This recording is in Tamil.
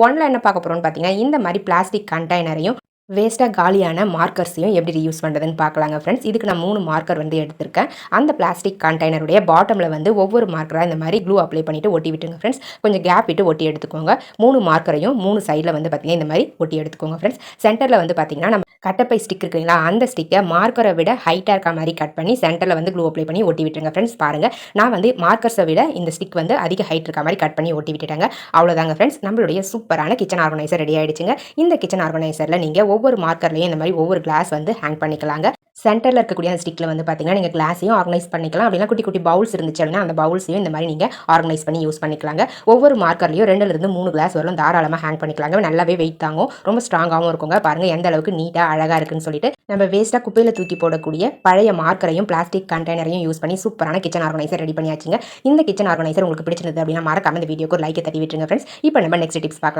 ஒன்ல என்ன பார்க்க போறோம்னு பார்த்தீங்கன்னா, இந்த மாரி பிளாஸ்டிக் கண்டெய்னரையும் வேஸ்ட்டா காலியான மார்க்கர்ஸையும் எப்படி ரீயூஸ் பண்ணுறதுன்னு பார்க்கலாங்க ஃப்ரெண்ட்ஸ். இதுக்கு நான் 3 மார்க்கர் வந்து எடுத்திருக்கேன். அந்த பிளாஸ்டிக் கண்டெய்னருடைய பாட்டமில் வந்து ஒவ்வொரு மார்க்கரா இந்த மாரி க்ளூ அப்ளை பண்ணிட்டு ஒட்டி விட்டுருங்க ஃப்ரெண்ட்ஸ். கொஞ்சம் கேப் விட்டு ஒட்டி எடுத்துக்கோங்க. 3 மார்க்கரையும் 3 சைடில் வந்து பார்த்தீங்கன்னா, இந்த மாரி ஒட்டி எடுத்துக்கோங்க ஃப்ரெண்ட்ஸ். சென்டரில் வந்து பார்த்தீங்கன்னா, நம்ம கட்டப்பை ஸ்டிக் இருக்குங்களா, அந்த ஸ்டிக்கை மார்க்கரை விட ஹைட்டாக இருக்க மாதிரி கட் பண்ணி சென்டரில் வந்து க்ளூ அப்ளை பண்ணி ஒட்டி விட்டுருங்க ஃப்ரெண்ட்ஸ். பாருங்கள், நான் வந்து மார்க்கர்ஸை விட இந்த ஸ்டிக் வந்து அதிக ஹைட் இருக்க மாதிரி கட் பண்ணி ஒட்டி விட்டுட்டாங்க. அவ்வளோதாங்க ஃப்ரெண்ட்ஸ், நம்மளுடைய சூப்பரான கிச்சன் ஆர்கனைசர் ரெடி ஆயிடுச்சுங்க. இந்த கிச்சன் ஆர்கனைசரில் நீங்கள் ஒவ்வொரு மார்க்கர்லையும் இந்த மாதிரி ஒவ்வொரு கிளாஸ் வந்து ஹேங் பண்ணிக்கலாங்க. சென்டரில் இருக்கக்கூடிய அந்த ஸ்டிக்கில் வந்து பார்த்தீங்கன்னா, நீங்கள் கிளாஸையும் ஆர்கனைஸ் பண்ணிக்கலாம். அப்படின்னா குட்டி குட்டி பவுல்ஸ் இருந்துச்சு அப்படின்னா அந்த பவுல்ஸையும் இந்த மாதிரி நீங்கள் ஆர்கனைஸ் பண்ணி யூஸ் பண்ணிக்கலாங்க. ஒவ்வொரு மார்க்கர்லையும் 2லிருந்து 3 கிளாஸ் வரலும் தாராளமாக ஹேங் பண்ணிக்கலாங்க. நல்லாவே வெயிட் தாங்கும், ரொம்ப ஸ்ட்ராங்காகவும் இருக்குங்க. பாருங்கள் எந்த அளவுக்கு நீட்டாக அழகாக இருக்குன்னு சொல்லிட்டு. நம்ம வேஸ்ட்டாக குப்பையில் தூக்கி போடக்கூடிய பழைய மார்க்கரையும் பிளாஸ்டிக் கண்டெய்னரையும் யூஸ் பண்ணி சூப்பரான கிச்சன் ஆர்கனைசர் ரெடி பண்ணியாச்சுங்க. இந்த கிச்சன் ஆர்கனைசர் உங்களுக்கு பிடிச்சிருந்தது அப்படின்னா மறக்காம இந்த வீடியோக்கு ஒரு லைக் தட்டி விட்டுருங்க ஃப்ரெண்ட்ஸ். இப்போ நம்ம நெக்ஸ்ட் டிப்ஸ் பார்க்கலாம்.